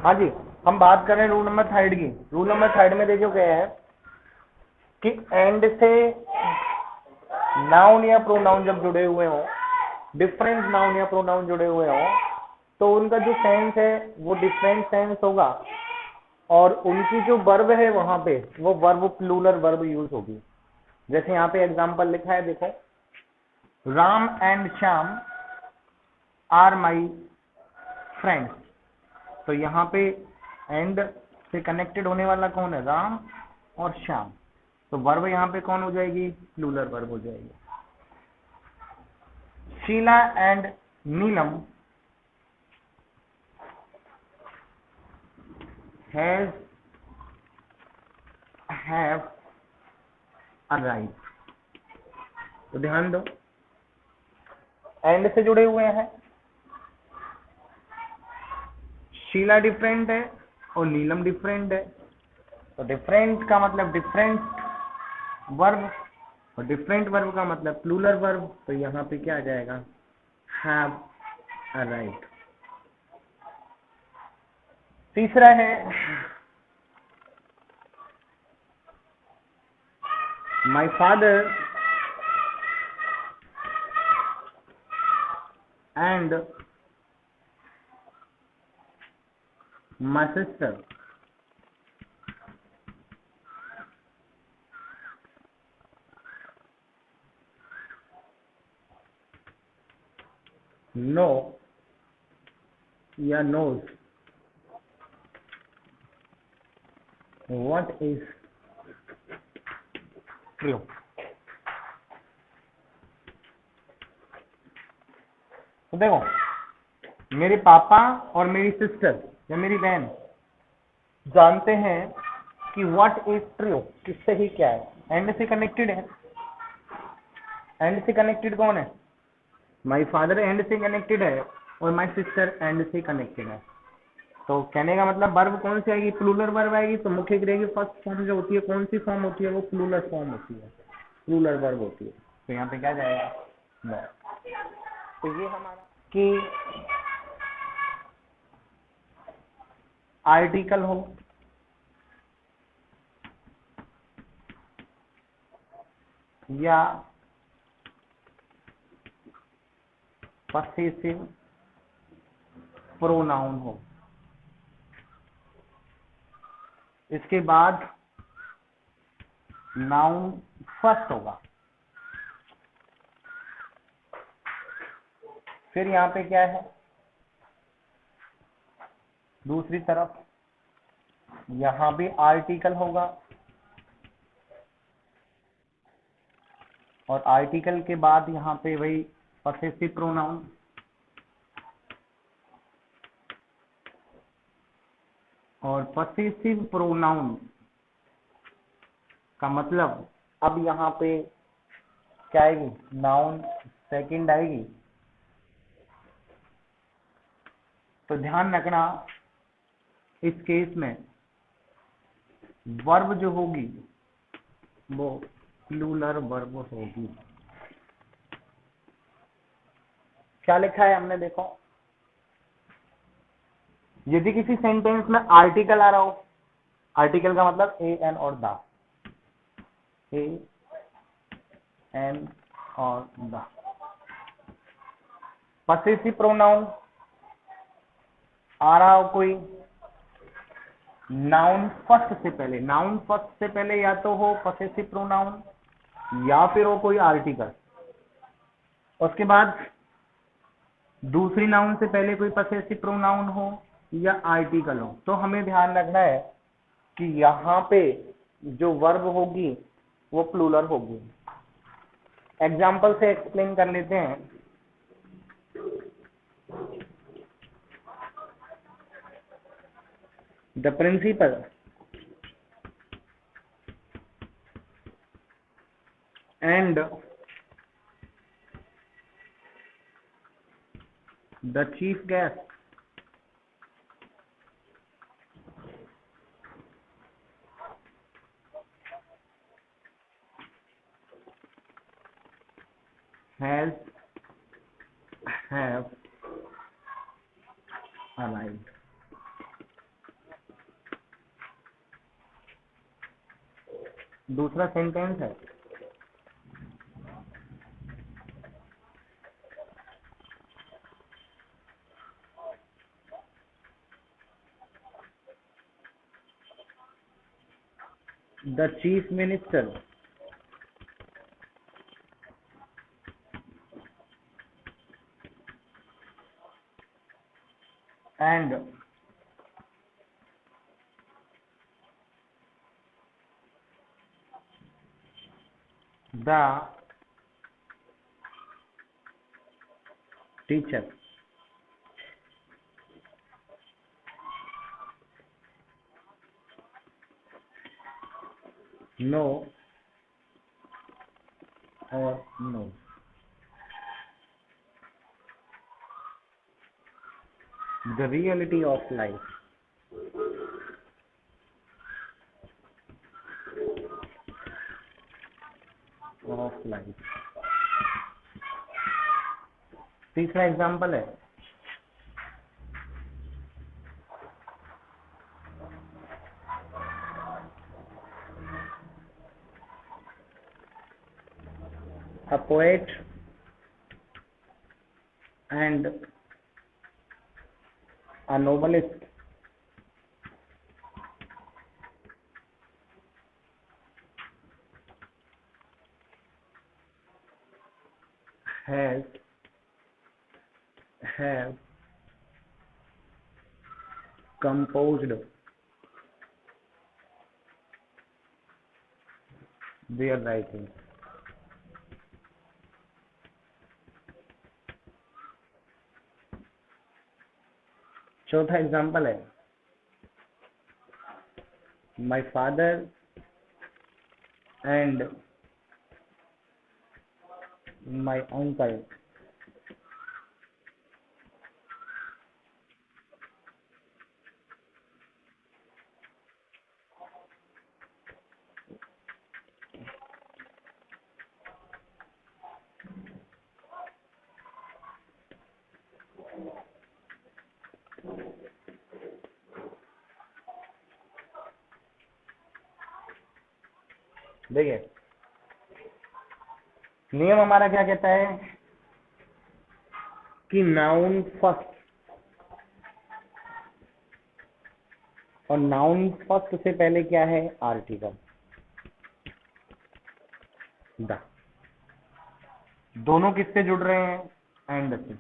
हाँ जी, हम बात कर रहे हैं रूल नंबर थर्ड की। रूल नंबर थर्ड में देखो क्या है कि एंड से नाउन या प्रोनाउन जब जुड़े हुए हो, डिफरेंट नाउन या प्रोनाउन जुड़े हुए हो, तो उनका जो सेंस है वो डिफरेंट सेंस होगा, और उनकी जो वर्ब है वहां पे वो वर्ब प्लूरल वर्ब यूज होगी। जैसे यहाँ पे एग्जांपल लिखा है, देखो, Ram and Shyam are my friends. तो यहाँ पे एंड से कनेक्टेड होने वाला कौन है? राम और श्याम। तो वर्ब यहाँ पे कौन हो जाएगी? प्लूरल वर्ब हो जाएगी। Sheela and Neelam has have arrived. तो ध्यान दो, एंड से जुड़े हुए हैं, शीला डिफरेंट है और नीलम डिफरेंट है। तो डिफरेंट का मतलब डिफरेंट वर्ब, और डिफरेंट वर्ब का मतलब प्लूरल वर्ब। तो यहाँ पे क्या आ जाएगा? Have arrived. तीसरा है my father and my sister know या knows what is true। तो देखो, मेरे पापा और मेरी सिस्टर या मेरी बहन जानते हैं कि व्हाट इज ट्रू, किससे ही क्या है, एंड से कनेक्टेड है। एंड से कनेक्टेड कौन है? माय फादर एंड से कनेक्टेड है और माय सिस्टर एंड से कनेक्टेड है। तो कहने का मतलब वर्ब कौन सी आएगी? प्लूरल वर्ब आएगी। तो मुख्य क्रिया की फर्स्ट फॉर्म जो होती है कौन सी फॉर्म होती है? वो प्लूरल फॉर्म होती है, प्लूरल वर्ब होती है। तो यहाँ पे क्या जाएगा? वर्ब। तो ये हमारा कि आर्टिकल हो या पसेसिव प्रोनाउन हो, इसके बाद नाउन फर्स्ट होगा। फिर यहाँ पे क्या है? दूसरी तरफ यहाँ भी आर्टिकल होगा, और आर्टिकल के बाद यहाँ पे वही पसेसिव प्रोनाउन। और पसेसिव प्रोनाउन का मतलब अब यहाँ पे क्या आएगी? नाउन सेकंड आएगी। तो ध्यान रखना, इस केस में वर्ब जो होगी वो प्लूरल वर्ब होगी। क्या लिखा है हमने? देखो, यदि किसी सेंटेंस में आर्टिकल आ रहा हो, आर्टिकल का मतलब ए एन और द, ए एन और द। पसेसिव प्रोनाउन आ रहा हो कोई, नाउन फर्स्ट से पहले, नाउन फर्स्ट से पहले या तो हो पसेसिव प्रोनाउन या फिर हो कोई आर्टिकल, उसके बाद दूसरी नाउन से पहले कोई पसेसिव प्रोनाउन हो या आर्टिकल हो। तो हमें ध्यान रखना है कि यहाँ पे जो वर्ब होगी वो प्लूरल होगी। एग्जाम्पल से एक्सप्लेन कर लेते हैं। The principal and the chief guest has have arrived. दूसरा सेंटेंस है। The chief minister and the teacher know और know. The reality of life. Of life. तीसरा एग्जाम्पल है, a poet and a novelist have composed their writing। चौथा example है, my father and my uncle देखिए नियम हमारा क्या कहता है कि नाउन फर्स्ट, और नाउन फर्स्ट से पहले क्या है, आर्टिकल। द दोनों किससे जुड़ रहे हैं, एंड से।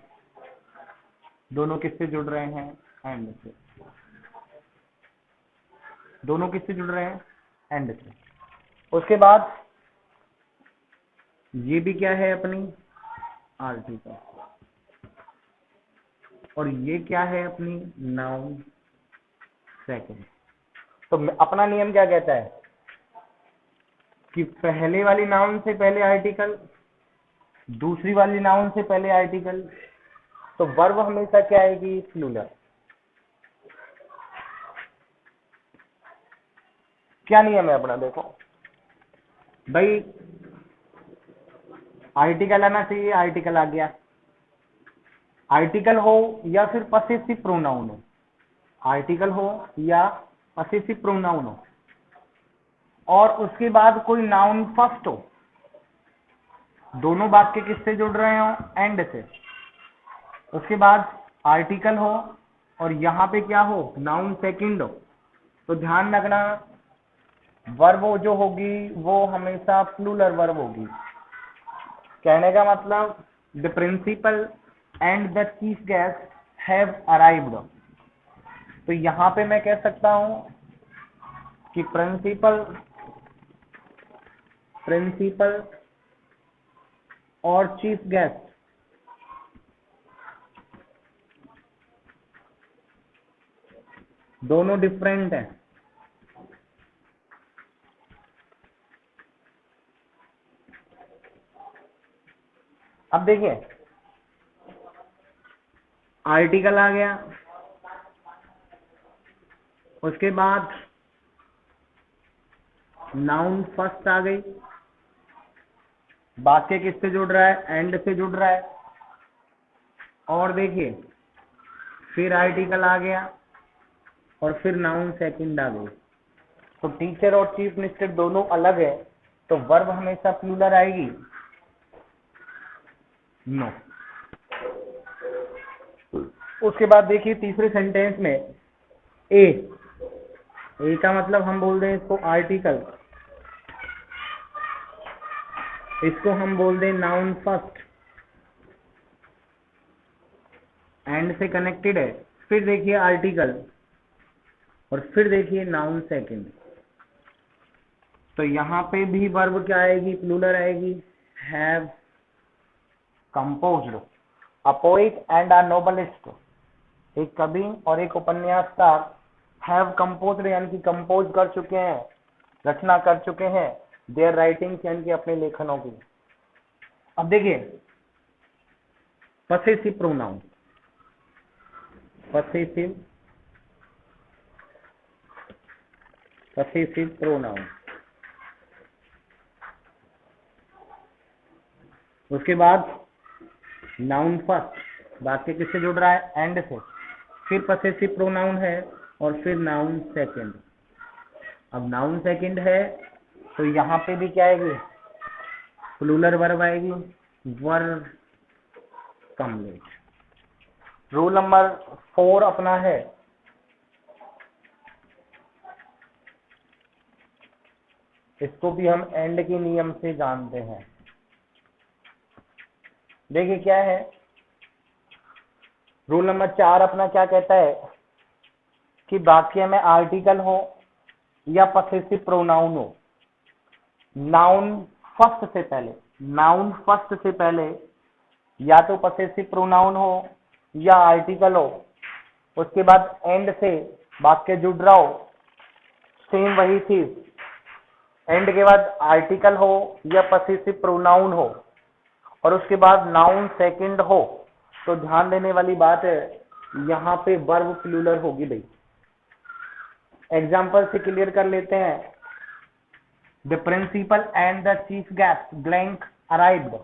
दोनों किससे जुड़ रहे हैं, एंड से। दोनों किससे जुड़ रहे हैं, एंड से। उसके बाद ये भी क्या है अपनी, आर्टिकल, और ये क्या है अपनी, नाउन सेकंड। तो अपना नियम क्या कहता है कि पहले वाली नाउन से पहले आर्टिकल, दूसरी वाली नाउन से पहले आर्टिकल, तो वर्ब हमेशा क्या आएगी, प्लूरल। क्या नियम है अपना, देखो भाई आर्टिकल आना चाहिए, आर्टिकल आ गया। आर्टिकल हो या फिर पसेसिव प्रोनाउन हो, आर्टिकल हो या पसेसिव प्रोनाउन हो, और उसके बाद कोई नाउन फर्स्ट हो, दोनों वाक्य किससे जुड़ रहे हो, एंड से। उसके बाद आर्टिकल हो और यहाँ पे क्या हो, नाउन सेकंड हो, तो ध्यान रखना वर्ब जो होगी वो हमेशा प्लूरल वर्ब होगी। कहने का मतलब the principal and the chief guest have arrived. तो यहाँ पे मैं कह सकता हूं कि प्रिंसिपल और चीफ गेस्ट दोनों डिफरेंट हैं। अब देखिए आर्टिकल आ गया, उसके बाद नाउन फर्स्ट आ गई, वाक्य किससे जुड़ रहा है, एंड से जुड़ रहा है, और देखिए फिर आर्टिकल आ गया और फिर नाउन सेकंड आ गई। तो टीचर और चीफ मिनिस्टर दोनों अलग है, तो वर्ब हमेशा प्लूरल आएगी? नो। उसके बाद देखिए तीसरे सेंटेंस में ए का मतलब हम बोल दें इसको आर्टिकल, इसको हम बोल दें नाउन फर्स्ट, एंड से कनेक्टेड है, फिर देखिए आर्टिकल, और फिर देखिए नाउन सेकंड। तो यहां पे भी वर्ब क्या आएगी? प्लूरल आएगी, have composed. A poet and a novelist, एक कवि और एक उपन्यासकार, हैव कंपोज्ड यानी कि कंपोज कर चुके हैं, रचना कर चुके हैं देयर राइटिंग्स यानी कि अपने लेखनों की। अब देखिए पसेसिव प्रोनाउन, पसेसिव प्रोनाउन, उसके बाद नाउन फर्स्ट, वाक्य किससे जुड़ रहा है? एंड से, फिर पसेसिव प्रोनाउन है, और फिर नाउन सेकंड। अब नाउन सेकंड है तो यहां पे भी क्या आएगी? प्लूरल वर्ब आएगी, वर्ब कंप्लीट। रूल नंबर 4 अपना है, इसको भी हम एंड के नियम से जानते हैं। देखिए क्या है रूल नंबर 4 अपना, क्या कहता है कि वाक्य में आर्टिकल हो या पसेसिव प्रोनाउन हो, नाउन फर्स्ट से पहले, नाउन फर्स्ट से पहले या तो पसेसिव प्रोनाउन हो या आर्टिकल हो, उसके बाद एंड से वाक्य जुड़ रहा हो, सेम वही चीज, एंड के बाद आर्टिकल हो या पसेसिव प्रोनाउन हो, और उसके बाद नाउन सेकंड हो, तो ध्यान देने वाली बात है यहाँ पे वर्ब प्लूरल होगी भाई। एग्जाम्पल से क्लियर कर लेते हैं। The principal and the chief guest blank arrived.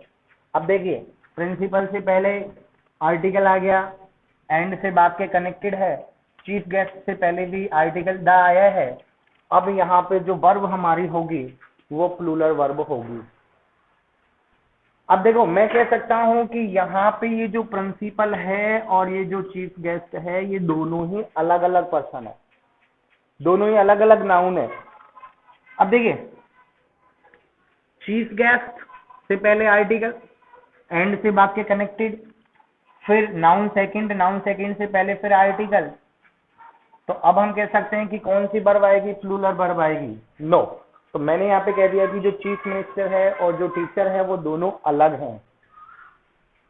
अब देखिए प्रिंसिपल से पहले आर्टिकल आ गया, एंड से वाक्य कनेक्टेड है, चीफ गेस्ट से पहले भी आर्टिकल द आया है। अब यहाँ पे जो वर्ब हमारी होगी वो प्लूरल वर्ब होगी। अब देखो मैं कह सकता हूं कि यहाँ पे ये जो प्रिंसिपल है और ये जो चीफ गेस्ट है ये दोनों ही अलग अलग पर्सन है, दोनों ही अलग अलग नाउन है। अब देखिए चीफ गेस्ट से पहले आर्टिकल, एंड से वाक्य कनेक्टेड, फिर नाउन सेकंड से पहले फिर आर्टिकल। तो अब हम कह सकते हैं कि कौन सी वर्ब आएगी? प्लूरल वर्ब आएगी? नो। तो मैंने यहाँ पे कह दिया कि जो चीफ मिनिस्टर है और जो टीचर है वो दोनों अलग हैं।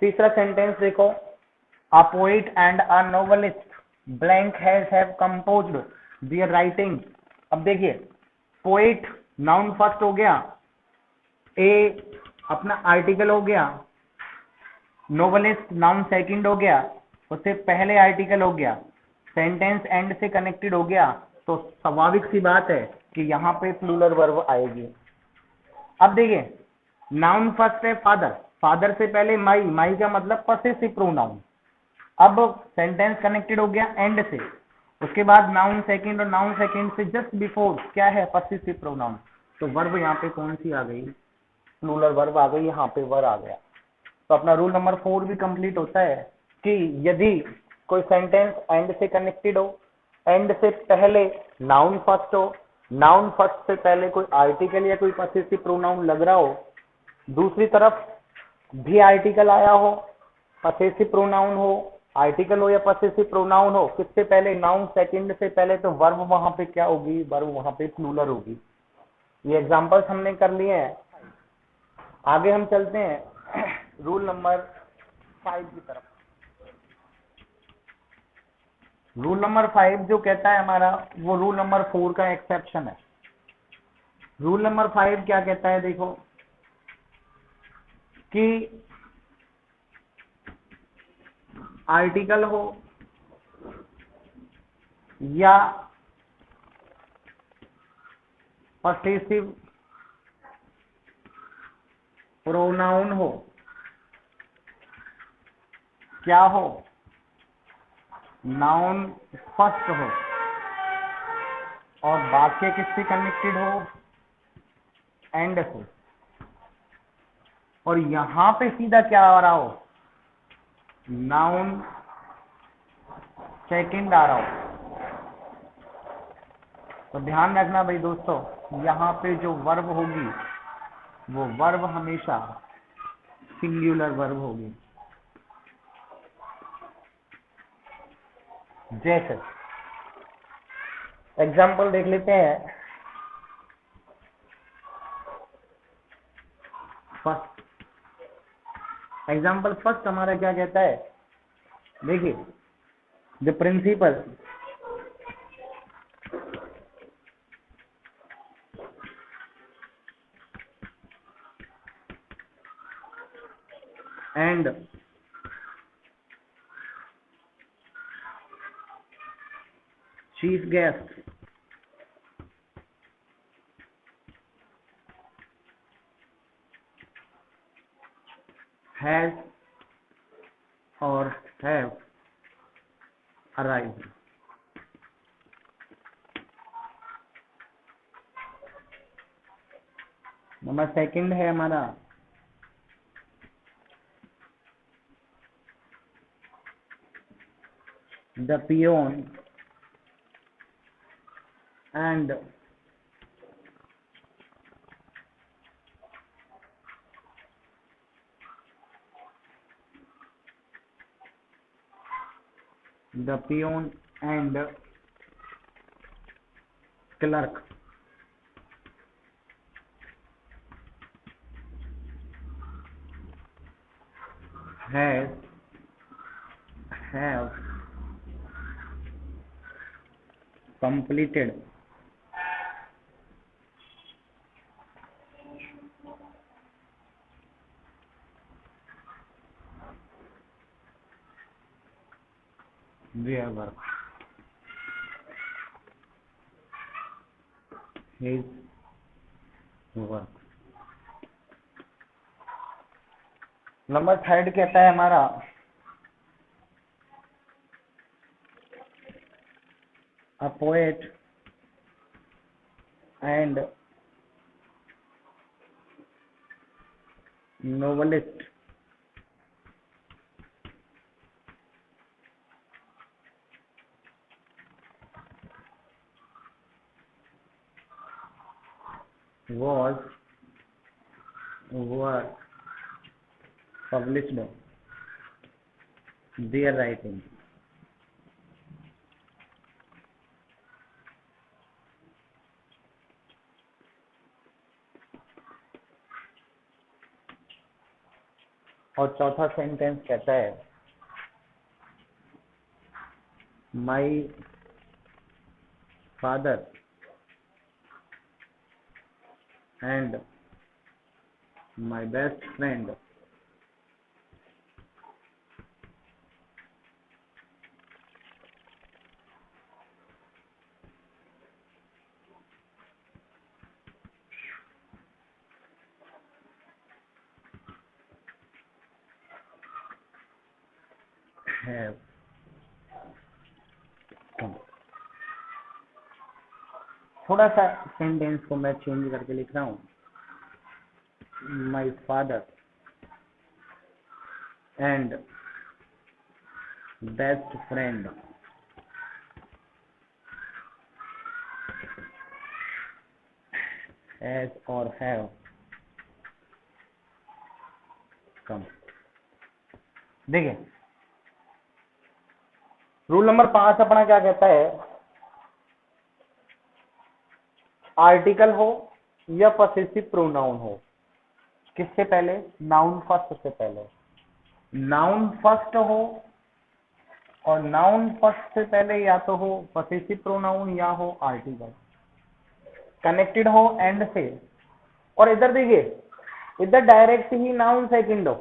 तीसरा सेंटेंस देखो, a poet and a novelist blank have composed there writing. अब देखिए पोएट नाउन फर्स्ट हो गया, ए अपना आर्टिकल हो गया, नोवेलिस्ट नाउन सेकंड हो गया, उससे पहले आर्टिकल हो गया, सेंटेंस एंड से कनेक्टेड हो गया, तो स्वाभाविक सी बात है कि यहाँ पे प्लूरल वर्ब आएगी। अब देखिए नाउन फर्स्ट है फादर, फादर से पहले माई, माई का मतलब पसेसिव प्रोनाउन। अब सेंटेंस कनेक्टेड हो गया एंड से, उसके बाद नाउन सेकंड, और नाउन सेकंड से जस्ट बिफोर क्या है? Possessive pronoun. तो वर्ब यहाँ पे कौन सी आ गई? प्लूरल वर्ब आ गई, यहाँ पे वर्ब आ गया। तो अपना रूल नंबर 4 भी कंप्लीट होता है कि यदि कोई सेंटेंस एंड से कनेक्टेड हो, एंड से पहले नाउन फर्स्ट हो, नाउन फर्स्ट से पहले कोई आर्टिकल या कोई पसेसिव प्रोनाउन लग रहा हो, दूसरी तरफ भी आर्टिकल आया हो, पसेसिव प्रोनाउन हो, आर्टिकल हो या पसेसिव प्रोनाउन हो, किससे पहले? नाउन सेकंड से पहले, तो वर्ब वहां पे क्या होगी? वर्ब वहां पे प्लूरल होगी। ये एग्जांपल्स हमने कर लिए हैं। आगे हम चलते हैं रूल नंबर 5 की तरफ। रूल नंबर 5 जो कहता है हमारा, वो रूल नंबर 4 का एक्सेप्शन है। रूल नंबर 5 क्या कहता है? देखो कि आर्टिकल हो या पसेसिव प्रोनाउन हो, क्या हो? नाउन फर्स्ट हो, और वाक्य किससे कनेक्टेड हो, एंड से, और यहां पे सीधा क्या आ रहा हो, नाउन सेकंड आ रहा हो। तो ध्यान रखना भाई दोस्तों, यहाँ पे जो वर्ब होगी वो वर्ब हमेशा सिंगुलर वर्ब होगी। जैसे एग्जाम्पल देख लेते हैं। फर्स्ट एग्जाम्पल, फर्स्ट हमारा क्या कहता है, देखिए, the principal and chief guest has or have arrived. Number second है हमारा the peon and the peon and clerk has have completed their work, his work। Number third कहता है हमारा a poet and novelist were published their writing। और चौथा sentence कहता है my father and my best friend have come. थोड़ा सा sentence को मैं चेंज करके लिख रहा हूँ, my father and best friend has or have come. देखिए, रूल नंबर 5 अपना क्या कहता है, आर्टिकल हो या पॉसेसिव प्रोनाउन हो, किससे पहले, नाउन फर्स्ट से पहले। नाउन फर्स्ट हो और नाउन फर्स्ट से पहले या तो हो पॉसेसिव प्रोनाउन या हो आर्टिकल, कनेक्टेड हो एंड से। और इधर देखिए, इधर डायरेक्ट ही नाउन सेकंड हो,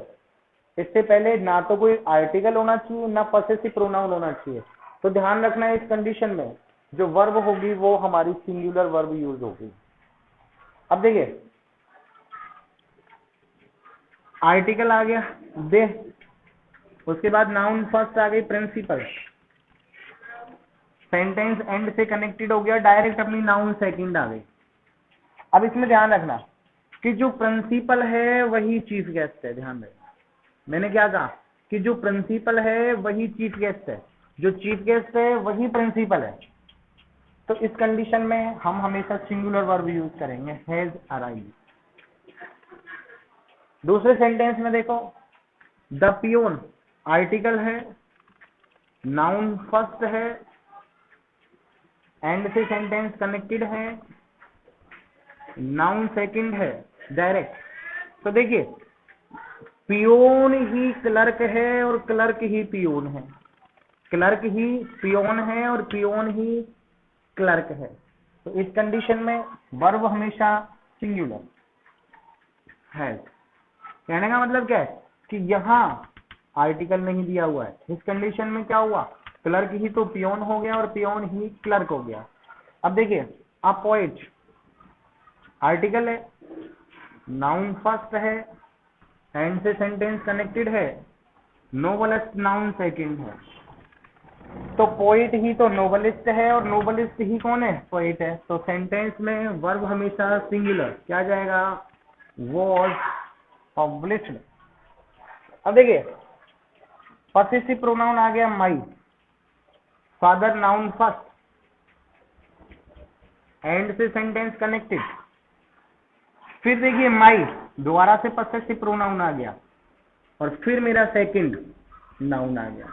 इससे पहले ना तो कोई आर्टिकल होना चाहिए ना पॉसेसिव प्रोनाउन होना चाहिए। तो ध्यान रखना है, इस कंडीशन में जो वर्ब होगी वो हमारी सिंगुलर वर्ब यूज होगी। अब देखिए, आर्टिकल आ गया दे, उसके बाद नाउन फर्स्ट आ गई प्रिंसिपल, सेंटेंस एंड से कनेक्टेड हो गया, डायरेक्ट अपनी नाउन सेकंड आ गई। अब इसमें ध्यान रखना कि जो प्रिंसिपल है वही चीफ गेस्ट है। ध्यान रखना, मैंने क्या कहा कि जो प्रिंसिपल है वही चीफ गेस्ट है, जो चीफ गेस्ट है वही प्रिंसिपल है। तो इस कंडीशन में हम हमेशा सिंगुलर वर्ब यूज करेंगे, हैज अराइव्ड। दूसरे सेंटेंस में देखो, द पियोन आर्टिकल है, नाउन फर्स्ट है, एंड से सेंटेंस कनेक्टेड है, नाउन सेकंड है डायरेक्ट। तो देखिए, पियोन ही क्लर्क है और क्लर्क ही पियोन है, क्लर्क ही पियोन है और पियोन ही क्लर्क है। तो इस कंडीशन में वर्ब हमेशा सिंगुलर है। कहने का मतलब क्या है कि यहाँ आर्टिकल नहीं दिया हुआ है, इस कंडीशन में क्या हुआ, क्लर्क ही तो पियोन हो गया और पियोन ही क्लर्क हो गया। अब देखिए, अ पोएट आर्टिकल है, नाउन फर्स्ट है, एंड से सेंटेंस कनेक्टेड है, नोवेलिस्ट नाउन सेकंड है। तो पोएट ही तो नोवेलिस्ट है और नोवेलिस्ट ही कौन है, पोएट है। तो सेंटेंस में वर्ब हमेशा सिंगुलर क्या जाएगा, वॉज पब्लिश्ड। अब देखिए, पॉसेसिव प्रोनाउन आ गया माई, फादर नाउन फर्स्ट, एंड से सेंटेंस कनेक्टेड। फिर देखिए माई, दोबारा से पॉसेसिव प्रोनाउन आ गया और फिर मेरा सेकंड नाउन आ गया।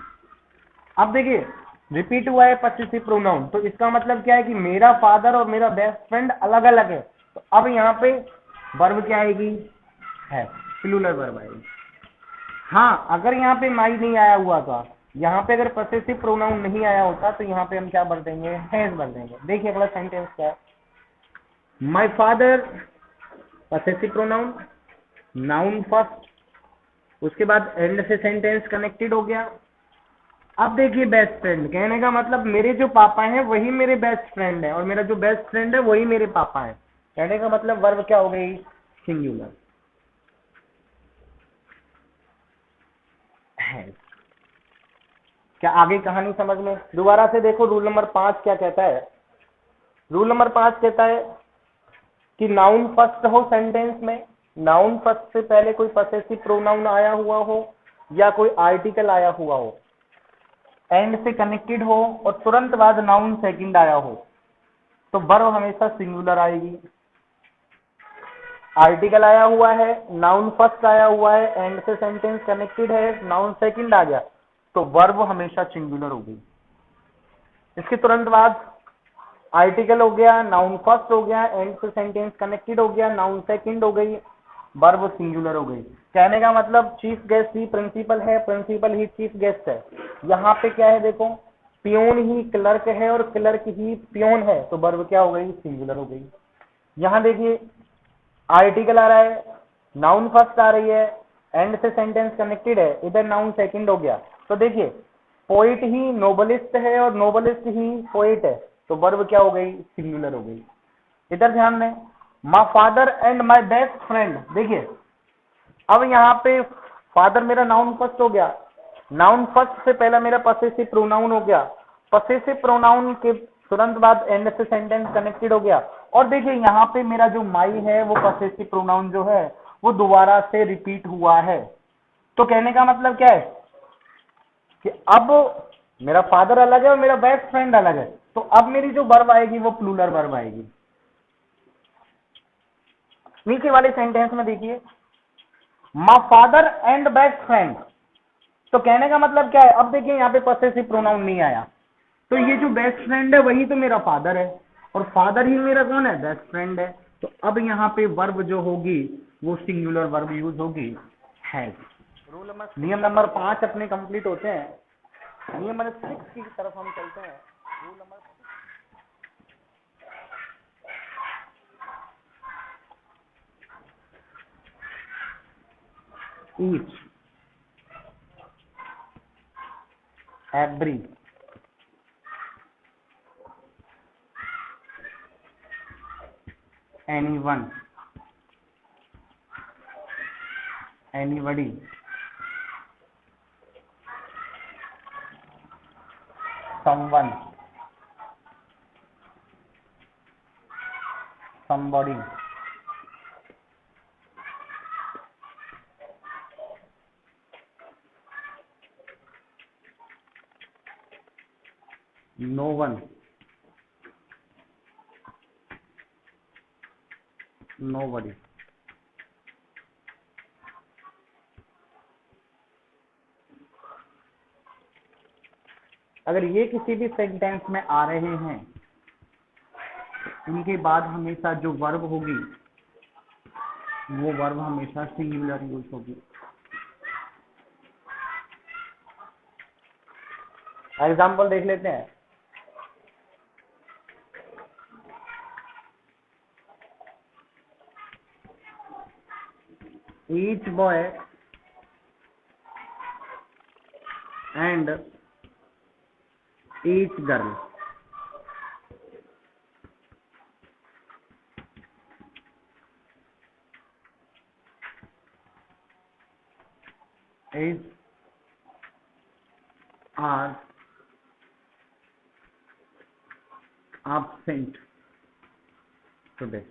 अब देखिए, रिपीट हुआ है पॉसेसिव प्रोनाउन, तो इसका मतलब क्या है कि मेरा फादर और मेरा बेस्ट फ्रेंड अलग अलग है। तो अब यहाँ पे वर्ब क्या आएगी, है, प्लूरल वर्ब आएगी। हाँ, अगर यहाँ पे माई नहीं आया हुआ था, यहाँ पे अगर पॉसेसिव प्रोनाउन नहीं आया होता तो यहाँ पे हम क्या भर देंगे, हैज भर देंगे। देखिए अगला सेंटेंस क्या है, my father possessive pronoun, noun first, उसके बाद एंड से सेंटेंस कनेक्टेड हो गया। अब देखिए बेस्ट फ्रेंड, कहने का मतलब मेरे जो पापा हैं वही मेरे बेस्ट फ्रेंड है और मेरा जो बेस्ट फ्रेंड है वही मेरे पापा है। कहने का मतलब वर्ब क्या हो गई, सिंगुलर है। क्या आगे कहानी समझ में, दोबारा से देखो रूल नंबर 5 क्या कहता है। रूल नंबर 5 कहता है कि नाउन फर्स्ट हो सेंटेंस में, नाउन फर्स्ट से पहले कोई पॉसेसिव प्रोनाउन आया हुआ हो या कोई आर्टिकल आया हुआ हो, एंड से कनेक्टेड हो और तुरंत बाद नाउन सेकंड आया हो, तो वर्ब हमेशा सिंगुलर आएगी। आर्टिकल आया हुआ है, नाउन फर्स्ट आया हुआ है, एंड से सेंटेंस कनेक्टेड है, नाउन सेकंड आ गया, तो वर्ब हमेशा सिंगुलर होगी। इसके तुरंत बाद आर्टिकल हो गया, नाउन फर्स्ट हो गया, एंड से सेंटेंस कनेक्टेड हो गया, नाउन सेकंड हो गई, वर्ब सिंगुलर हो गई। कहने का मतलब चीफ गेस्ट ही प्रिंसिपल है, प्रिंसिपल ही चीफ गेस्ट है। यहाँ पे क्या है देखो, पियोन ही क्लर्क है और क्लर्क ही पियोन है, तो वर्ब क्या हो गई, सिंगुलर हो गई। यहाँ देखिए, आर्टिकल आ रहा है, नाउन फर्स्ट आ रही है, एंड से सेंटेंस कनेक्टेड है, इधर नाउन सेकंड हो गया। तो देखिए, पोइट ही नोबलिस्ट है और नोबलिस्ट ही पोइट है, तो वर्ब क्या हो गई, सिंगुलर हो गई। इधर ध्यान में, my father and my best friend, देखिए अब यहाँ पे फादर मेरा नाउन फर्स्ट हो गया, नाउन फर्स्ट से पहला मेरा पॉसेसिव प्रोनाउन हो गया, पॉसेसिव प्रोनाउन के तुरंत बाद एंड से सेंटेंस कनेक्टेड हो गया। और देखिए यहाँ पे मेरा जो माई है वो पॉसेसिव प्रोनाउन जो है वो दोबारा से रिपीट हुआ है। तो कहने का मतलब क्या है कि अब मेरा फादर अलग है और मेरा बेस्ट फ्रेंड अलग है, तो अब मेरी जो वर्ब आएगी वो प्लूरल वर्ब आएगी। नीचे वाले सेंटेंस में देखिए, my father and best friend, तो कहने का मतलब क्या है, अब देखिए यहाँ पे पॉसेसिव प्रोनाउन नहीं आया, तो ये जो बेस्ट फ्रेंड है वही तो मेरा फादर है और फादर ही मेरा कौन है, बेस्ट फ्रेंड है। तो अब यहाँ पे वर्ब जो होगी वो सिंगुलर वर्ब यूज होगी, हैज। नियम नंबर 5 अपने कंप्लीट होते हैं। नियम नंबर 6 की तरफ हम चलते हैं। Rule number each, every, anyone, anybody, someone, somebody, no one, nobody. अगर ये किसी भी सेंटेंस में आ रहे हैं, इनके बाद हमेशा जो वर्ब होगी वो वर्ब हमेशा सिंगुलर यूज होगी। एग्जाम्पल देख लेते हैं। Each boy and each girl is are absent today.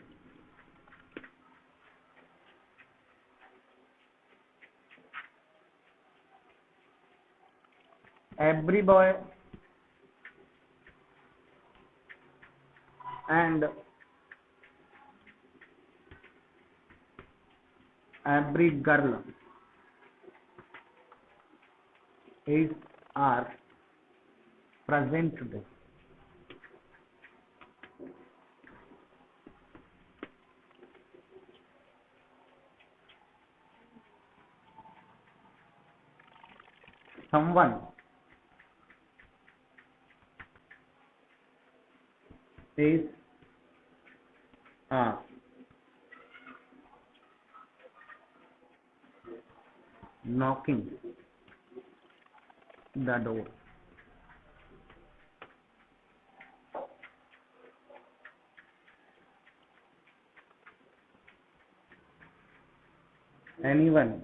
Every boy and every girl is are present today. Someone is knocking the door. Anyone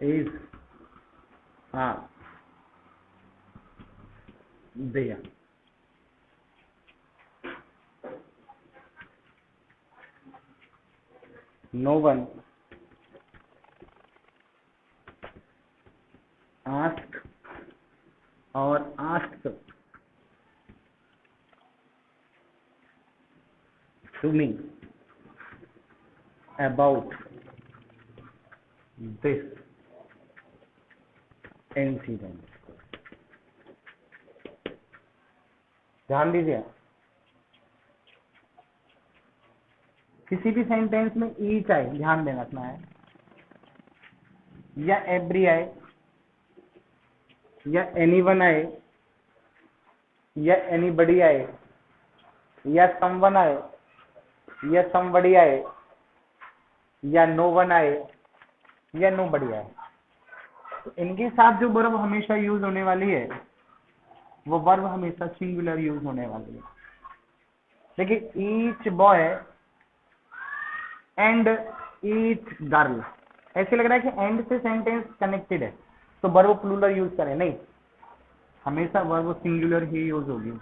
is there. No one ask or asked to me about this incident. ध्यान दीजिए, किसी भी sentence में each आए, ध्यान देना रखना है, या एवरी आए, या एनीवन आए, या एनीबडी आए, या समवन आए, या समबडी आए, या नो वन आए, या नोबडी आए, तो इनके साथ जो वर्ब हमेशा यूज होने वाली है वो वर्ब हमेशा सिंगुलर यूज होने वाली है। देखिए, each boy and each girl, ऐसे लग रहा है कि एंड से सेंटेंस कनेक्टेड है तो वर्ब प्लूरल यूज करें, नहीं, हमेशा वर्ब सिंगुलर ही यूज होगी।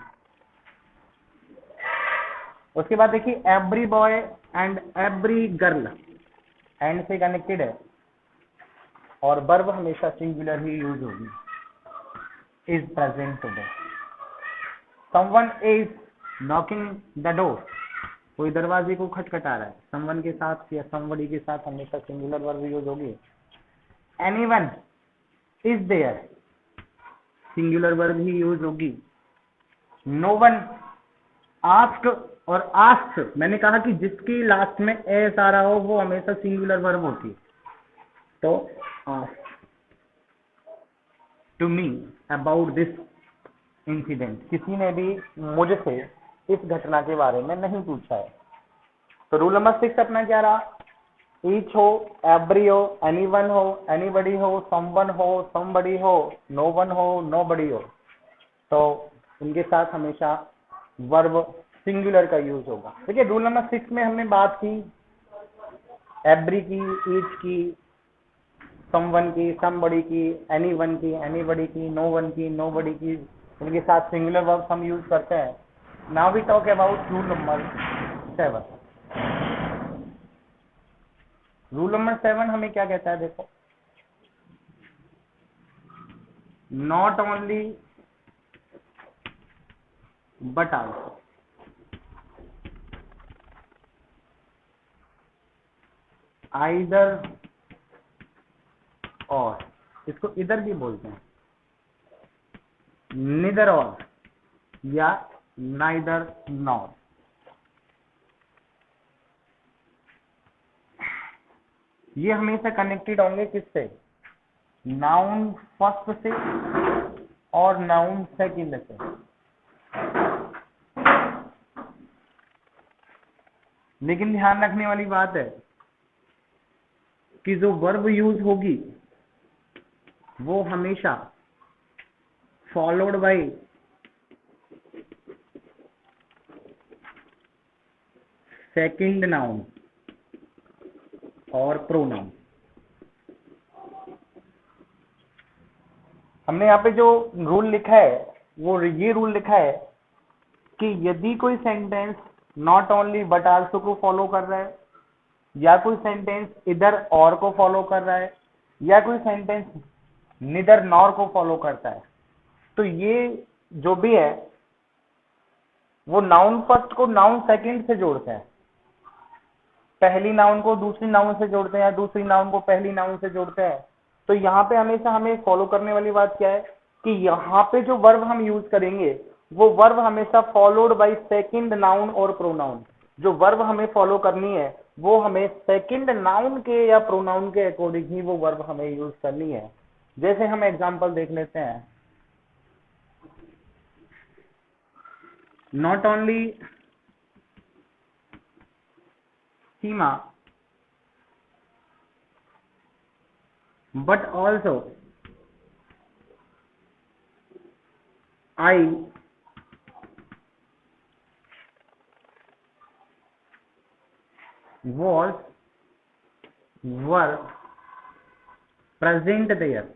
उसके बाद देखिए, every boy and every girl, and से कनेक्टेड है और वर्ब हमेशा सिंगुलर ही यूज होगी। Is present today. Someone is knocking the door, कोई दरवाजे को खटखटा रहा है, समवन के साथ या समबडी के साथ हमेशा सिंगुलर वर्ब यूज होगी। Anyone is there, singular verb ही यूज होगी। No one asked or asked, मैंने कहा कि जिसकी लास्ट में एस आ रहा हो वो हमेशा सिंगुलर वर्ब होती है, तो asked to me about this incident, किसी ने भी मुझसे इस घटना के बारे में नहीं पूछा है। तो रूल नंबर 6 अपना क्या रहा, ईच हो, एवरी हो, एनीवन हो, एनीबडी हो, समवन हो, समबडी हो, नो वन हो, नोबडी हो, तो इनके साथ हमेशा वर्ब सिंगुलर का यूज होगा। देखिए, रूल नंबर 6 में हमने बात की एवरी की, ईच की, समवन की, समबडी की, एनीवन की, एनीबडी की, नो वन की, नोबडी की, इनके साथ सिंगुलर वर्ब हम यूज करते हैं। Now we talk about rule number 7। Rule number 7 हमें क्या कहता है, देखो, not only but also. Either or, इसको इधर भी बोलते हैं, निदर और या नाइदर नॉर। ये हमेशा कनेक्टेड होंगे किससे, नाउन फर्स्ट से और नाउन सेकंड से। लेकिन ध्यान रखने वाली बात है कि जो वर्ब यूज होगी वो हमेशा फॉलोड बाय सेकंड नाउन और प्रोनाउन। हमने यहाँ पे जो रूल लिखा है वो ये रूल लिखा है कि यदि कोई sentence not only but also को फॉलो कर रहा है, या कोई सेंटेंस इधर और को फॉलो कर रहा है, या कोई सेंटेंस निदर नॉर को फॉलो करता है, तो ये जो भी है वो नाउन फर्स्ट को नाउन सेकंड से जोड़ते हैं, पहली नाउन को दूसरी नाउन से जोड़ते हैं या दूसरी नाउन को पहली नाउन से जोड़ते हैं। तो यहाँ पे हमेशा हमें फॉलो करने वाली बात क्या है कि यहाँ पे जो वर्ब हम यूज करेंगे वो वर्ब हमेशा फॉलोड बाय सेकंड नाउन और प्रोनाउन। जो वर्ब हमें फॉलो करनी है वो हमें सेकंड नाउन के या प्रोनाउन के अकॉर्डिंग ही वो वर्ब हमें यूज करनी है। जैसे हम एग्जांपल देख लेते हैं, not only Seema but also I was were present there।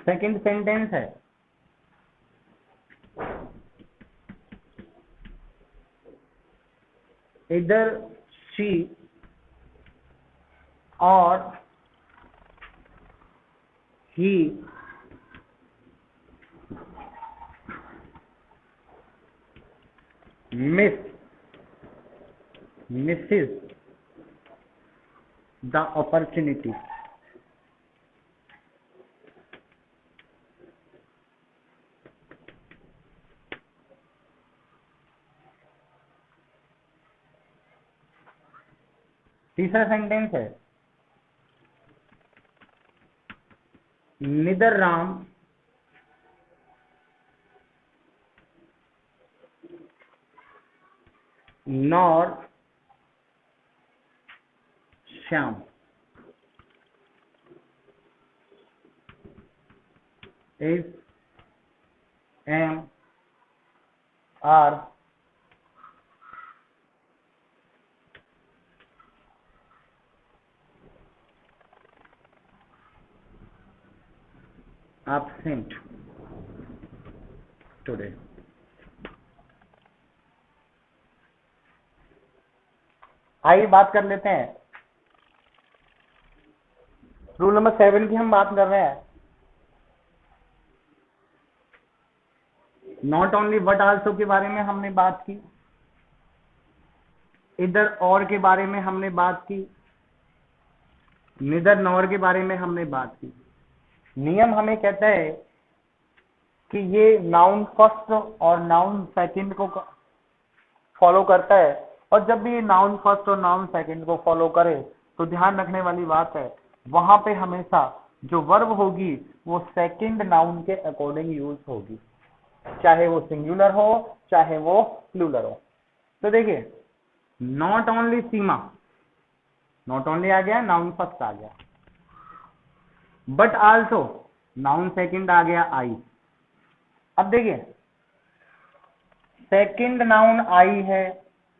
Second sentence है, इधर शी और ही misses the opportunity। तीसरा सेंटेंस है, neither Ram nor Shyam is am are absent today। आइए बात कर लेते हैं, रूल नंबर 7 की हम बात कर रहे हैं। नॉट ओनली बट आल्सो के बारे में हमने बात की, इधर और के बारे में हमने बात की, निदर नॉर के बारे में हमने बात की। नियम हमें कहता है कि ये नाउन फर्स्ट और नाउन सेकंड को फॉलो करता है, और जब भी ये नाउन फर्स्ट और नाउन सेकंड को फॉलो करे तो ध्यान रखने वाली बात है वहां पे हमेशा जो वर्ब होगी वो सेकंड नाउन के अकॉर्डिंग यूज होगी, चाहे वो सिंगुलर हो चाहे वो प्लूरल हो। तो देखिए, not only Seema, not only आ गया, नाउन फर्स्ट आ गया, बट आल्सो नाउन सेकंड आ गया आई। अब देखिए, सेकंड नाउन आई है,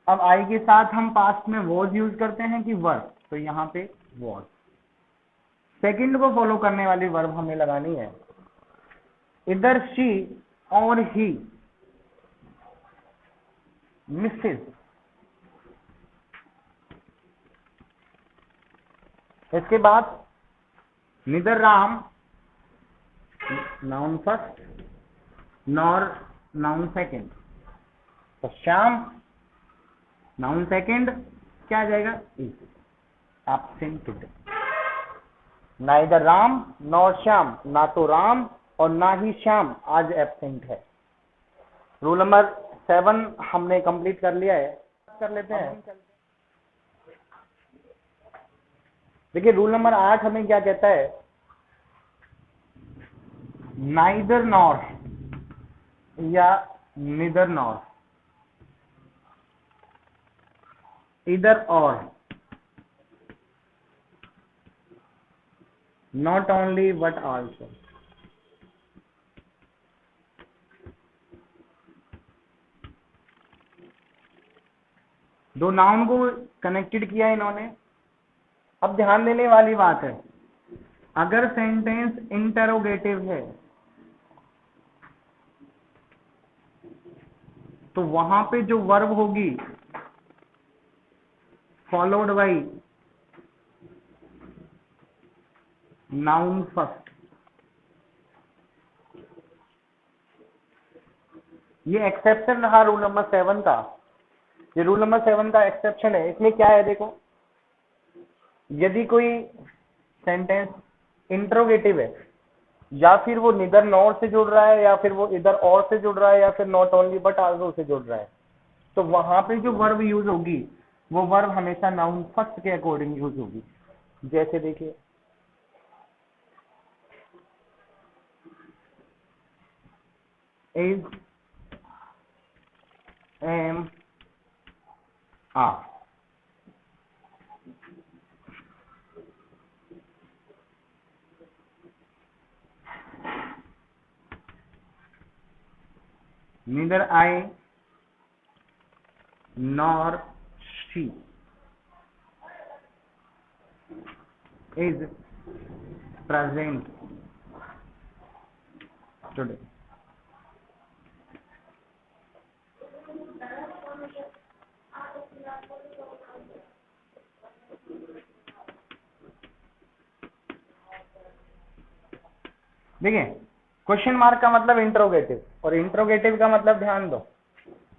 अब आई के साथ हम पास्ट में वॉज यूज करते हैं कि वर, तो यहाँ पे वॉज। सेकंड को फॉलो करने वाली वर्ब हमें लगानी है। इधर शी और ही, मिसेस। इसके बाद neither Ram noun first nor noun second. तो श्याम नाउन सेकंड क्या आ जाएगा, is absent today. Neither Ram nor Shyam, ना तो राम और ना ही श्याम आज एब्सेंट है। रूल नंबर 7 हमने कंप्लीट कर लिया है, कर लेते हैं। देखिए रूल नंबर 8 हमें क्या कहता है, नाइदर नॉर या निदर नॉर, इधर और, नॉट ओनली बट आल्सो। दो नाउन को कनेक्टेड किया इन्होंने। अब ध्यान देने वाली बात है, अगर सेंटेंस इंटरोगेटिव है तो वहां पे जो वर्ब होगी फॉलोड बाई नाउन फर्स्ट। ये एक्सेप्शन रहा रूल नंबर 7 का। ये रूल नंबर 7 का एक्सेप्शन है। इसमें क्या है देखो, यदि कोई सेंटेंस इंट्रोगेटिव है, या फिर वो निदर नॉर से जुड़ रहा है, या फिर वो इधर और से जुड़ रहा है, या फिर not only but also say जुड़ रहा है, तो वहां पे जो वर्ब यूज होगी वो वर्ब हमेशा नाउन फर्स्ट के अकॉर्डिंग यूज होगी। जैसे देखिए, is, am, are. neither I nor she is present today. देखिए क्वेश्चन मार्क का मतलब इंट्रोगेटिव, और इंट्रोगेटिव का मतलब ध्यान दो,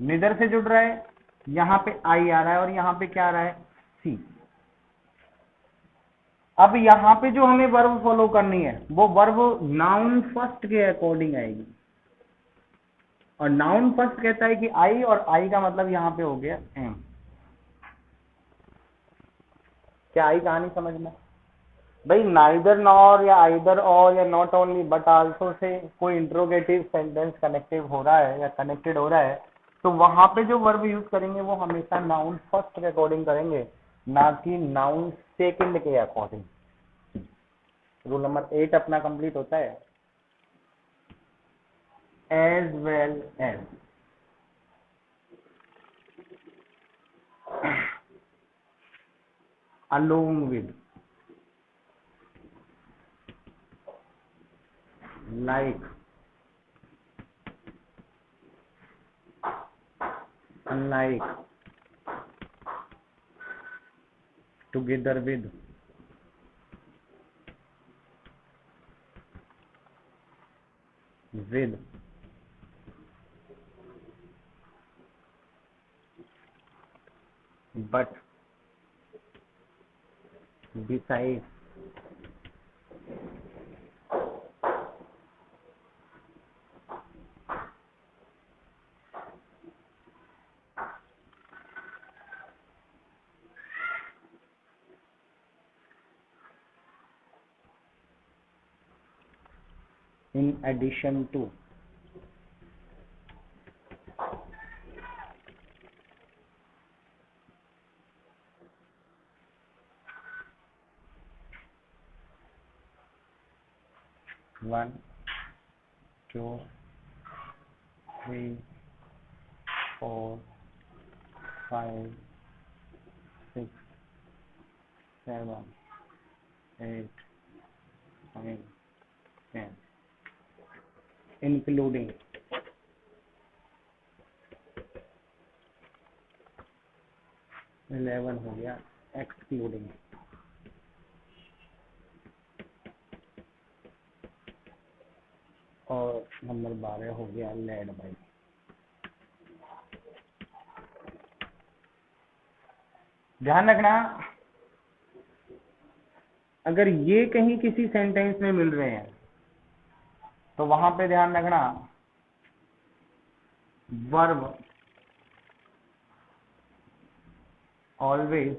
निदर से जुड़ रहा है, यहां पे आई आ रहा है और यहां पे क्या आ रहा है, सी। अब यहां पे जो हमें वर्ब फॉलो करनी है वो वर्ब नाउन फर्स्ट के अकॉर्डिंग आएगी, और नाउन फर्स्ट कहता है कि आई, और आई का मतलब यहां पे हो गया एम। क्या आई कहानी समझना भाई, नाइदर नॉर या आइदर और या not only but also say कोई इंट्रोगेटिव सेंटेंस कनेक्टिव हो रहा है या कनेक्टेड हो रहा है, तो वहां पे जो वर्ब यूज करेंगे वो हमेशा नाउन फर्स्ट के अकॉर्डिंग करेंगे, ना कि नाउन सेकंड के अकॉर्डिंग। रूल नंबर 8 अपना कंप्लीट होता है। As well as, along with, like, unlike, together with, but, besides, in addition to, one, two, three, four, five, six, seven, eight, 9, 10, including 11 हो गया एक्सक्लूडिंग, और नंबर 12 हो गया led by. ध्यान रखना, अगर ये कहीं किसी सेंटेंस में मिल रहे हैं तो वहां पे ध्यान रखना verb always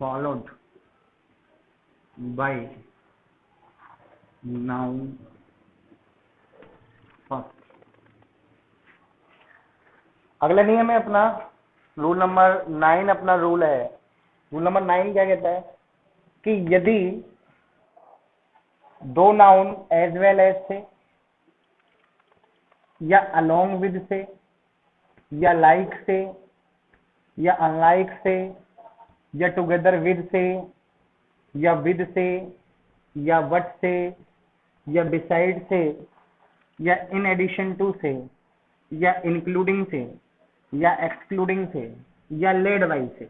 followed by noun first. अगला नियम है अपना रूल नंबर 9, अपना रूल है। रूल नंबर 9 क्या कहता है कि यदि दो नाउन एज वेल एज से या अलोंग विद से या लाइक से या अनलाइक से या टुगेदर विद से या विद से या वट से या बिसाइड से या इन एडिशन टू से या इंक्लूडिंग से या एक्सक्लूडिंग से या लेड बाई से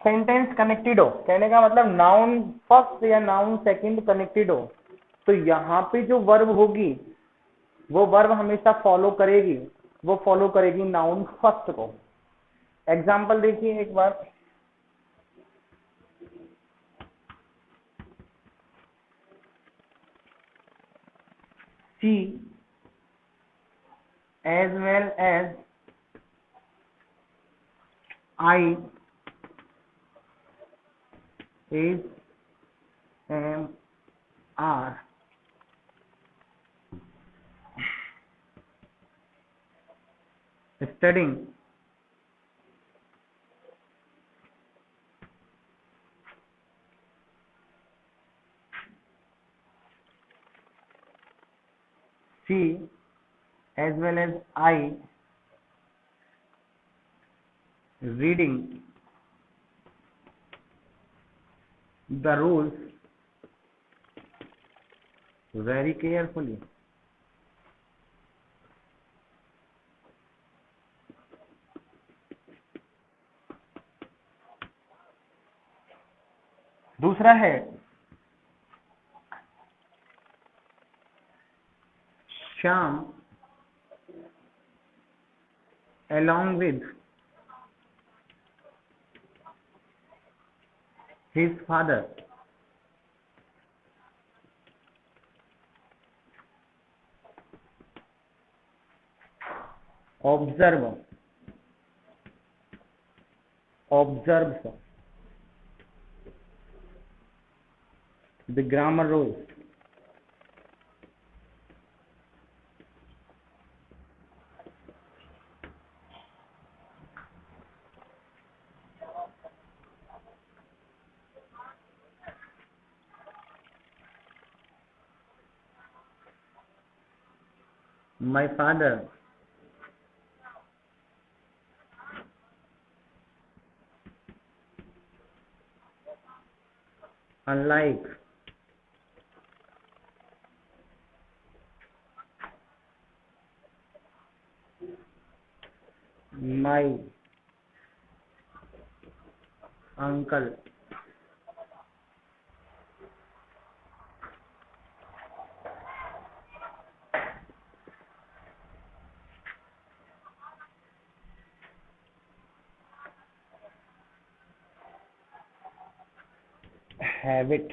सेंटेंस कनेक्टेड हो, कहने का मतलब नाउन फर्स्ट या नाउन सेकंड कनेक्टेड हो, तो यहाँ पे जो वर्ब होगी वो वर्ब हमेशा फॉलो करेगी, वो फॉलो करेगी नाउन फर्स्ट को। एग्जाम्पल देखिए एक बार, सी as well as I is am are studying she as well as I reading the rules very carefully। दूसरा है Shyam along with his father observes the grammar rules my father unlike my uncle have it।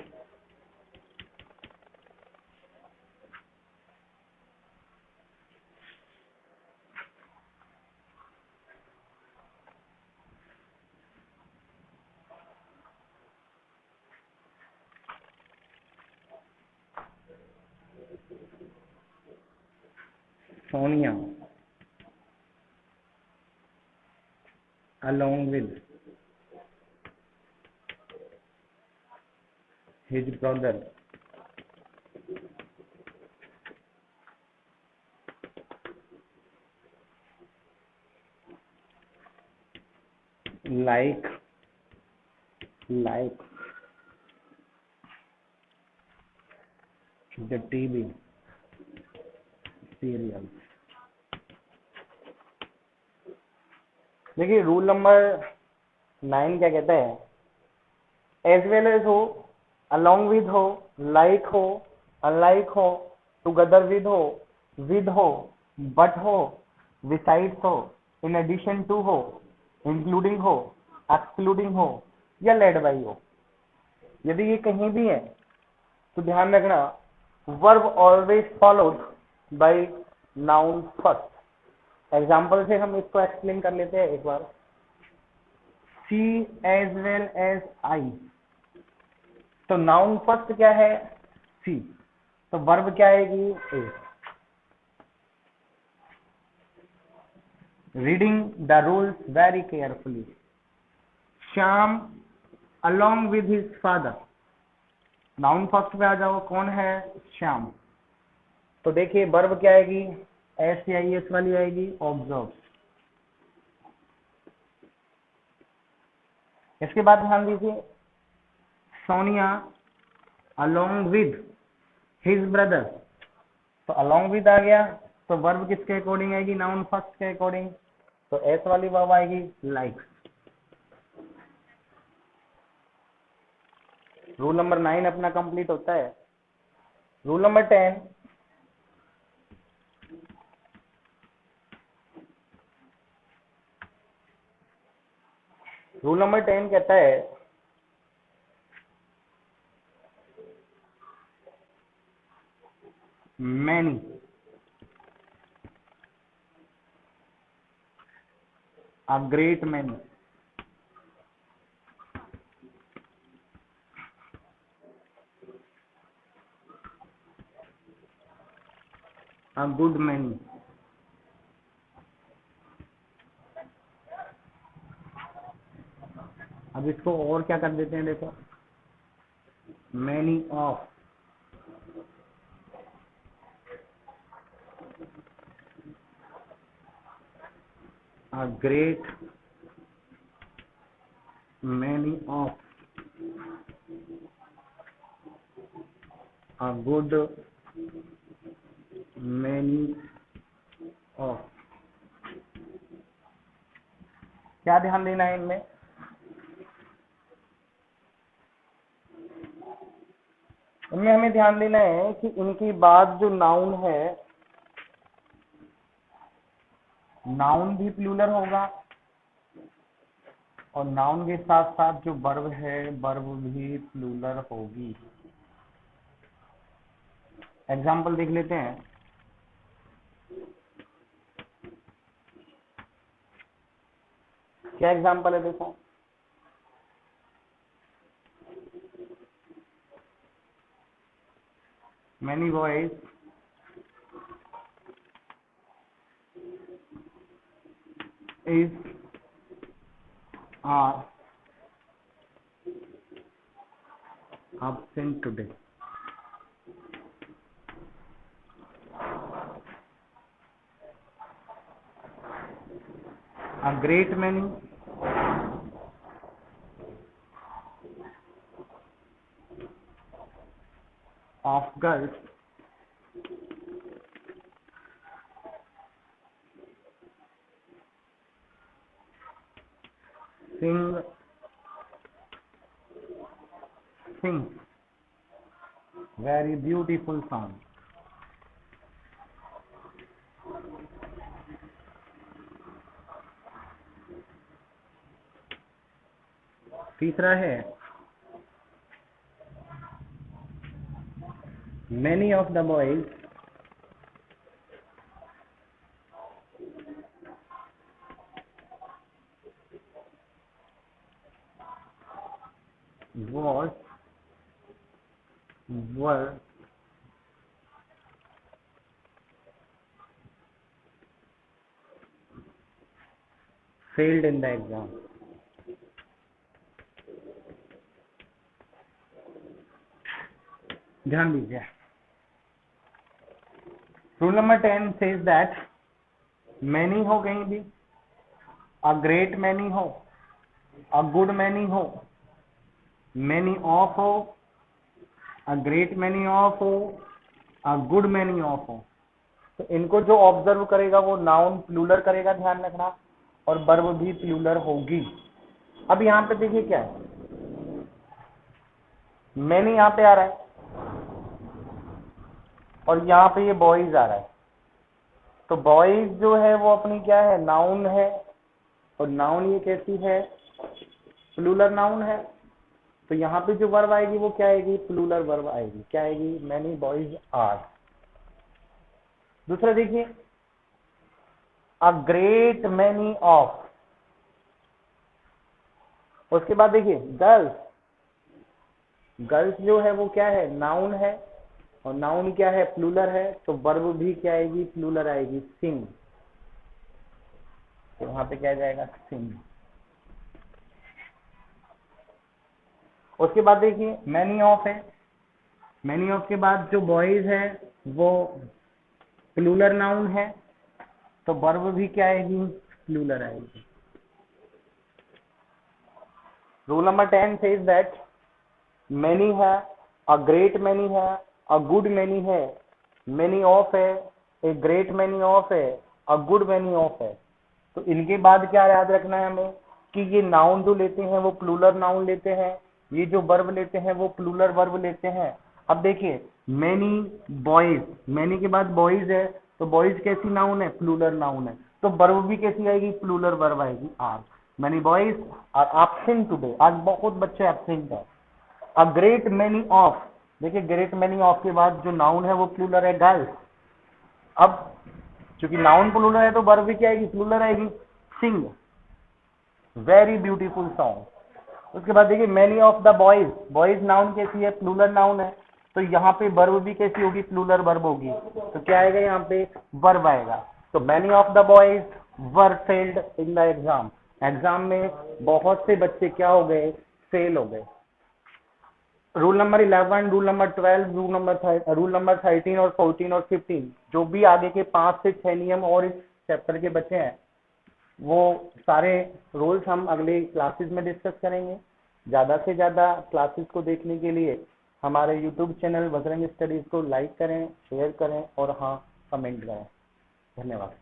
Sonia along with his brother like like the TV serial. देखिए rule number 9 क्या कहता है, as well as हो, along with हो, like हो, unlike हो, together with हो, but हो, बिसाइड्स हो, इन एडिशन टू हो, इंक्लूडिंग हो, एक्सक्लूडिंग हो, या लेड बाई हो। यदि ये कहीं भी है तो ध्यान रखना verb always followed by noun first. Example से हम इसको एक्सप्लेन कर लेते हैं एक बार। सी एज वेल एज आई, तो नाउन फर्स्ट क्या है, सी, तो वर्ब क्या आएगी, A. Reading the rules very carefully. Shyam along with his father, noun first पे आ जाओ, कौन है, श्याम। तो देखिए वर्ब क्या आएगी, एस आई एस वाली आएगी, ऑब्जर्व। इसके बाद ध्यान दीजिए, Sonia along with his brother, तो along with आ गया, तो वर्ब किसके अकॉर्डिंग आएगी, नाउन फर्स्ट के अकॉर्डिंग, तो एस वाली वर्ब आएगी, लाइक। रूल नंबर 9 अपना कंप्लीट होता है। रूल नंबर 10, रूल नंबर 10 कहता है many, a great many, a good many, अब इसको और क्या कर देते हैं, देखो many of, a great many of, a good many of। क्या ध्यान देना है इनमें, इनमें हमें ध्यान देना है कि इनकी बात जो नाउन है, नाउन भी प्लूरल होगा और नाउन के साथ साथ जो वर्ब है वर्ब भी प्लूरल होगी। एग्जाम्पल देख लेते हैं। क्या एग्जाम्पल है, देखो many boys is are absent today। a great many of girls sing very beautiful song। तीसरा है many of the boys were failed in the exam। ध्यान दीजिए, rule number 10 says that many हो कहीं भी, a great many हो, a good many हो, many of हो, अ ग्रेट मैनी ऑफ हो, अ गुड मैनी ऑफ हो। तो इनको जो ऑब्जर्व करेगा वो नाउन प्लूरल करेगा, ध्यान रखना, और वर्ब भी प्लूरल होगी। अब यहाँ पे देखिए क्या है, मैनी यहाँ पे आ रहा है और यहाँ पे ये बॉयज आ रहा है। तो बॉयज जो है वो अपनी क्या है, नाउन है, और नाउन ये कैसी है, प्लूरल नाउन है। तो यहाँ पे जो वर्ब आएगी वो क्या आएगी, प्लूरल वर्ब आएगी। क्या आएगी, मैनी बॉयज आर। दूसरा देखिए, अ ग्रेट मैनी ऑफ। उसके बाद देखिए गर्ल्स, गर्ल्स जो है वो क्या है, नाउन है, और नाउन क्या है, प्लूरल है। तो वर्ब भी क्या आएगी, प्लूरल आएगी, सिंग। तो वहां पे क्या जाएगा, सिंग। उसके बाद देखिए मैनी ऑफ है, मैनी ऑफ के बाद जो बॉयज है वो प्लूरल नाउन है, तो वर्ब भी क्या आएगी, प्लूरल आएगी। Rule number 10 says that many है, अ ग्रेट मैनी है, अ गुड मैनी है, मैनी ऑफ है, ए ग्रेट मैनी ऑफ है, अ गुड मैनी ऑफ है। तो इनके बाद क्या याद रखना है हमें, कि ये नाउन जो लेते हैं वो प्लूरल नाउन लेते हैं, ये जो वर्ब लेते हैं वो प्लूरल वर्ब लेते हैं। अब देखिए मैनी बॉयज, मैनी के बाद बॉयज है, तो बॉयज कैसी नाउन है, प्लूरल नाउन है। तो वर्ब भी कैसी आएगी, प्लूरल वर्ब आएगी, are. Many boys are absent today, आज बहुत बच्चे एब्सेंट है। अ ग्रेट मैनी ऑफ, देखिए ग्रेट मैनी ऑफ के बाद जो नाउन है वो प्लूरल है, गर्ल्स। अब चूंकि नाउन प्लूरल है तो वर्ब भी क्या आएगी, प्लूरल आएगी, सिंग, वेरी ब्यूटीफुल सॉन्ग। उसके बाद देखिए many of the boys, boys noun कैसी है, प्लूरल नाउन है, तो यहाँ पे वर्ब भी कैसी होगी, प्लूरल वर्ब होगी। तो क्या आएगा यहाँ पे, वर्ब आएगा। तो many of the boys were failed in the exam, exam में बहुत से बच्चे क्या हो गए, फेल हो गए। Rule number 11, rule number 12, rule number 13 और 14 और 15, जो भी आगे के 5 से 6 नियम और इस चैप्टर के बचे हैं, वो सारे रूल्स हम अगले क्लासेस में डिस्कस करेंगे। ज़्यादा से ज़्यादा क्लासेस को देखने के लिए हमारे यूट्यूब चैनल बजरंग स्टडीज को लाइक करें, शेयर करें और हाँ, कमेंट करें। धन्यवाद।